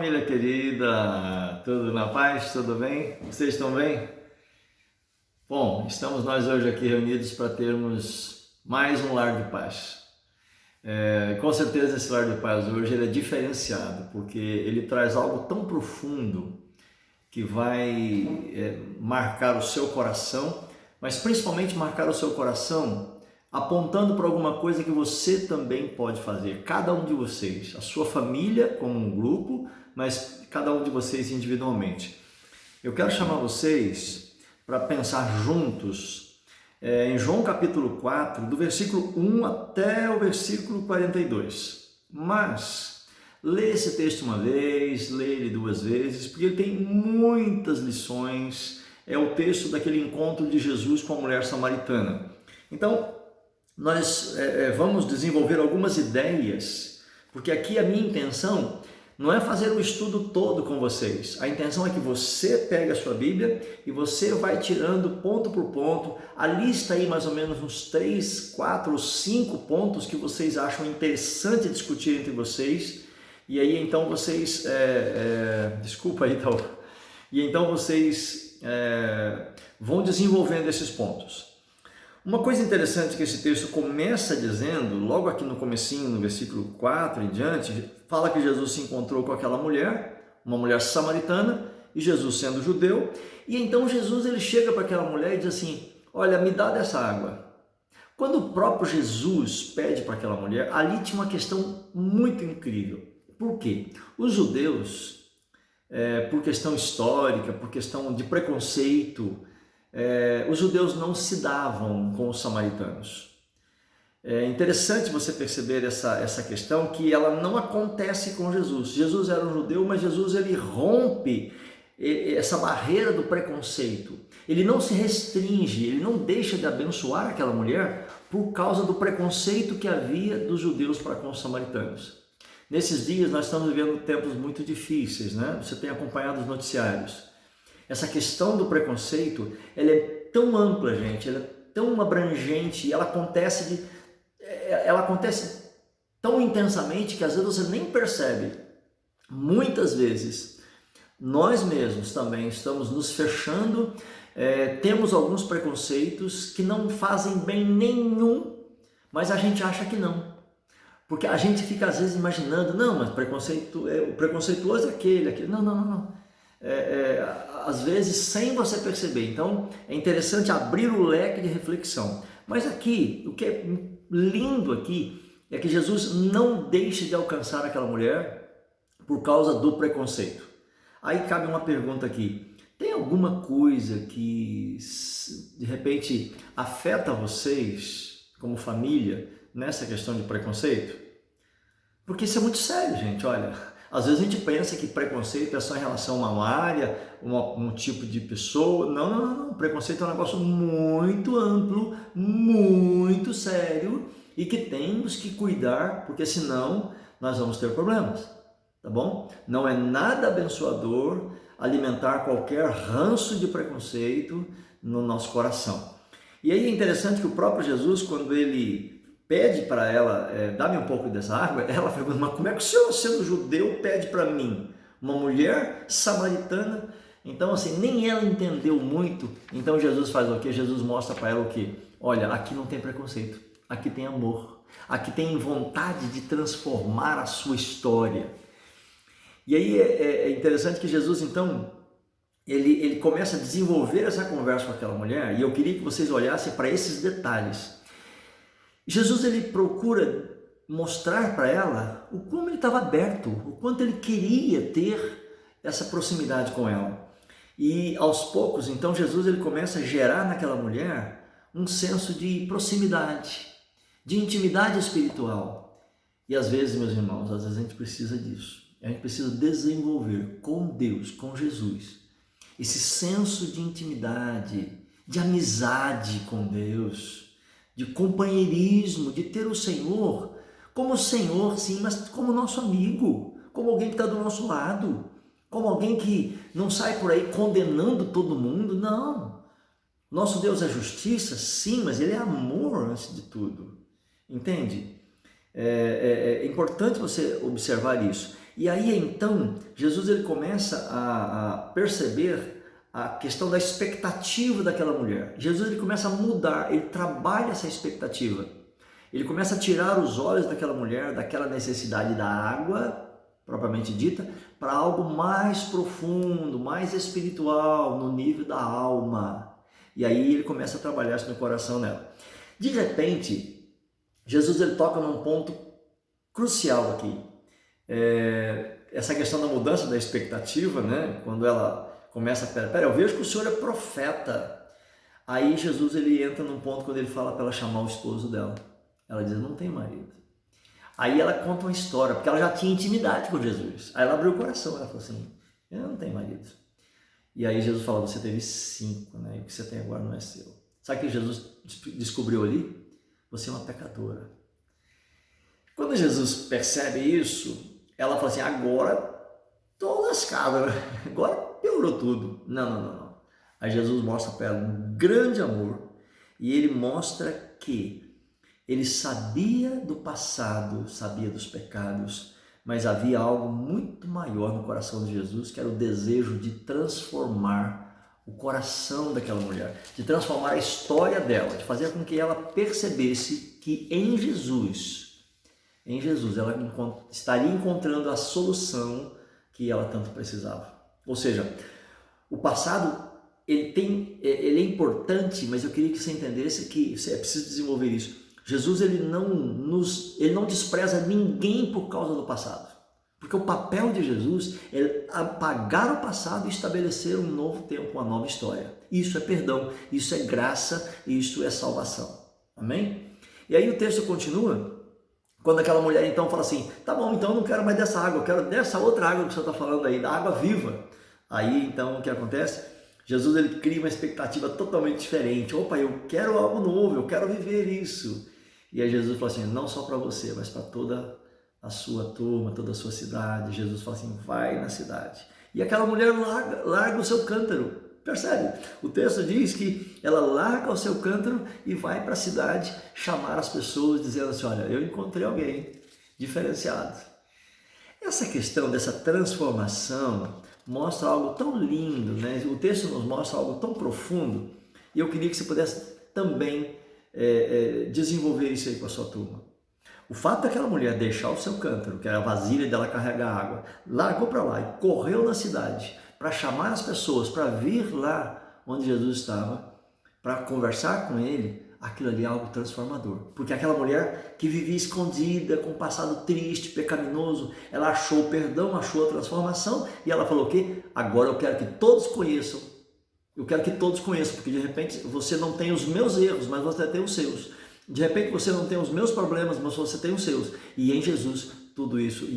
família querida, tudo na paz, tudo bem? Vocês estão bem? Bom, estamos nós hoje aqui reunidos para termos mais um lar de paz. Com certeza esse lar de paz hoje ele é diferenciado, porque ele traz algo tão profundo que vai marcar o seu coração, mas principalmente marcar o seu coração apontando para alguma coisa que você também pode fazer, cada um de vocês, a sua família como um grupo, mas cada um de vocês individualmente. Eu quero chamar vocês para pensar juntos em João capítulo 4, do versículo 1 até o versículo 42. Mas lê esse texto uma vez, lê ele duas vezes, porque ele tem muitas lições. É o texto daquele encontro de Jesus com a mulher samaritana. Então, nós vamos desenvolver algumas ideias, porque aqui a minha intenção não é fazer o estudo todo com vocês. A intenção é que você pegue a sua Bíblia e você vai tirando ponto por ponto, a lista aí mais ou menos uns 3, 4 ou 5 pontos que vocês acham interessante discutir entre vocês, e aí então vocês, desculpa aí, então, e então vocês vão desenvolvendo esses pontos. Uma coisa interessante que esse texto começa dizendo, logo aqui no comecinho, no versículo 4 em diante, fala que Jesus se encontrou com aquela mulher, uma mulher samaritana, e Jesus sendo judeu, e então Jesus ele chega para aquela mulher e diz assim, olha, me dá dessa água. Quando o próprio Jesus pede para aquela mulher, ali tinha uma questão muito incrível. Por quê? Os judeus, por questão histórica, por questão de preconceito, os judeus não se davam com os samaritanos. É interessante você perceber essa questão que ela não acontece com Jesus. Jesus era um judeu, mas Jesus ele rompe essa barreira do preconceito. Ele não se restringe, ele não deixa de abençoar aquela mulher por causa do preconceito que havia dos judeus para com os samaritanos. Nesses dias nós estamos vivendo tempos muito difíceis, né? Você tem acompanhado os noticiários. Essa questão do preconceito, ela é tão ampla, gente, ela é tão abrangente, ela acontece tão intensamente que às vezes você nem percebe. Muitas vezes, nós mesmos também estamos nos fechando, temos alguns preconceitos que não fazem bem nenhum, mas a gente acha que não. Porque a gente fica às vezes imaginando, não, mas o preconceituoso é aquele. Não. Às vezes sem você perceber. Então é interessante abrir o leque de reflexão. Mas aqui, o que é lindo aqui é que Jesus não deixa de alcançar aquela mulher por causa do preconceito. Aí cabe uma pergunta aqui: tem alguma coisa que de repente afeta vocês como família nessa questão de preconceito? Porque isso é muito sério, gente, olha. Às vezes a gente pensa que preconceito é só em relação a uma área, um tipo de pessoa. Não. Preconceito é um negócio muito amplo, muito sério e que temos que cuidar, porque senão nós vamos ter problemas, tá bom? Não é nada abençoador alimentar qualquer ranço de preconceito no nosso coração. E aí é interessante que o próprio Jesus, quando ele pede para ela, dá-me um pouco dessa água, ela pergunta, mas como é que o senhor, sendo judeu, pede para mim? Uma mulher samaritana? Então, assim, nem ela entendeu muito. Então, Jesus faz o quê? Jesus mostra para ela o quê? Olha, aqui não tem preconceito, aqui tem amor, aqui tem vontade de transformar a sua história. E aí é interessante que Jesus, então, ele começa a desenvolver essa conversa com aquela mulher, e eu queria que vocês olhassem para esses detalhes. Jesus ele procura mostrar para ela o como ele estava aberto, o quanto ele queria ter essa proximidade com ela. E aos poucos, então, Jesus ele começa a gerar naquela mulher um senso de proximidade, de intimidade espiritual. E às vezes, meus irmãos, às vezes a gente precisa disso. A gente precisa desenvolver com Deus, com Jesus, esse senso de intimidade, de amizade com Deus, de companheirismo, de ter o Senhor como Senhor, sim, mas como nosso amigo, como alguém que está do nosso lado, como alguém que não sai por aí condenando todo mundo, não. Nosso Deus é justiça, sim, mas Ele é amor antes de tudo, entende? É importante você observar isso. E aí então, Jesus ele começa a perceber a questão da expectativa daquela mulher. Jesus ele começa a mudar, ele trabalha essa expectativa. Ele começa a tirar os olhos daquela mulher, daquela necessidade da água, propriamente dita, para algo mais profundo, mais espiritual, no nível da alma. E aí ele começa a trabalhar isso no coração dela. De repente, Jesus ele toca num ponto crucial aqui. Essa questão da mudança da expectativa, né? Quando ela começa a pera, eu vejo que o senhor é profeta. Aí Jesus ele entra num ponto quando ele fala para ela chamar o esposo dela. Ela diz, não tem marido. Aí ela conta uma história, porque ela já tinha intimidade com Jesus. Aí ela abriu o coração, ela falou assim, eu não tenho marido. E aí Jesus fala, você teve 5, né? E o que você tem agora não é seu. Sabe o que Jesus descobriu ali? Você é uma pecadora. Quando Jesus percebe isso, ela fala assim, agora estou lascada, né? Agora piorou tudo. Não. Aí Jesus mostra para ela um grande amor e ele mostra que ele sabia do passado, sabia dos pecados, mas havia algo muito maior no coração de Jesus, que era o desejo de transformar o coração daquela mulher, de transformar a história dela, de fazer com que ela percebesse que em Jesus ela estaria encontrando a solução que ela tanto precisava. Ou seja, o passado ele é importante, mas eu queria que você entendesse que é preciso desenvolver isso. Jesus ele não despreza ninguém por causa do passado, porque o papel de Jesus é apagar o passado e estabelecer um novo tempo, uma nova história. Isso é perdão, isso é graça, isso é salvação. Amém? E aí o texto continua, quando aquela mulher então fala assim, tá bom, então eu não quero mais dessa água, eu quero dessa outra água que você está falando aí, da água viva. Aí então o que acontece? Jesus ele cria uma expectativa totalmente diferente. Opa, eu quero algo novo, eu quero viver isso. E aí Jesus fala assim, não só para você, mas para toda a sua turma, toda a sua cidade. Jesus fala assim, vai na cidade. E aquela mulher larga o seu cântaro. Percebe? O texto diz que ela larga o seu cântaro e vai para a cidade chamar as pessoas, dizendo assim, olha, eu encontrei alguém diferenciado. Essa questão dessa transformação mostra algo tão lindo, né? O texto nos mostra algo tão profundo, e eu queria que você pudesse também desenvolver isso aí com a sua turma. O fato daquela mulher deixar o seu cântaro, que era a vasilha dela carregar água, largou para lá e correu na cidade para chamar as pessoas para vir lá onde Jesus estava, para conversar com ele, aquilo ali é algo transformador. Porque aquela mulher que vivia escondida, com um passado triste, pecaminoso, ela achou o perdão, achou a transformação e ela falou o quê? Agora eu quero que todos conheçam. Eu quero que todos conheçam, porque de repente você não tem os meus erros, mas você tem os seus. De repente você não tem os meus problemas, mas você tem os seus. E em Jesus tudo isso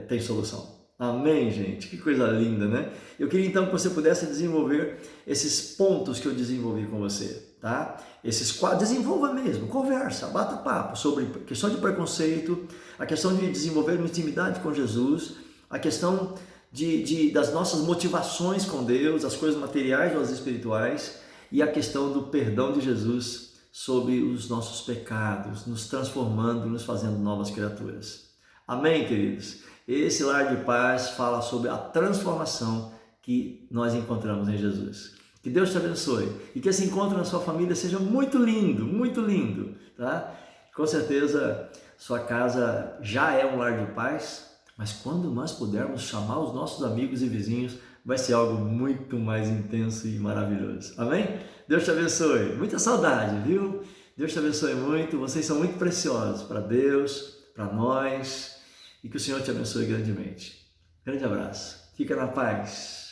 tem solução. Amém, gente? Que coisa linda, né? Eu queria então que você pudesse desenvolver esses pontos que eu desenvolvi com você, tá? Esses quadros, desenvolva mesmo, conversa, bata papo sobre a questão de preconceito, a questão de desenvolver uma intimidade com Jesus, a questão das nossas motivações com Deus, as coisas materiais ou as espirituais, e a questão do perdão de Jesus sobre os nossos pecados, nos transformando, nos fazendo novas criaturas. Amém, queridos? Esse Lar de Paz fala sobre a transformação que nós encontramos em Jesus. Que Deus te abençoe e que esse encontro na sua família seja muito lindo, tá? Com certeza sua casa já é um lar de paz, mas quando nós pudermos chamar os nossos amigos e vizinhos, vai ser algo muito mais intenso e maravilhoso. Amém? Deus te abençoe. Muita saudade, viu? Deus te abençoe muito. Vocês são muito preciosos para Deus, para nós. E que o Senhor te abençoe grandemente. Grande abraço. Fica na paz.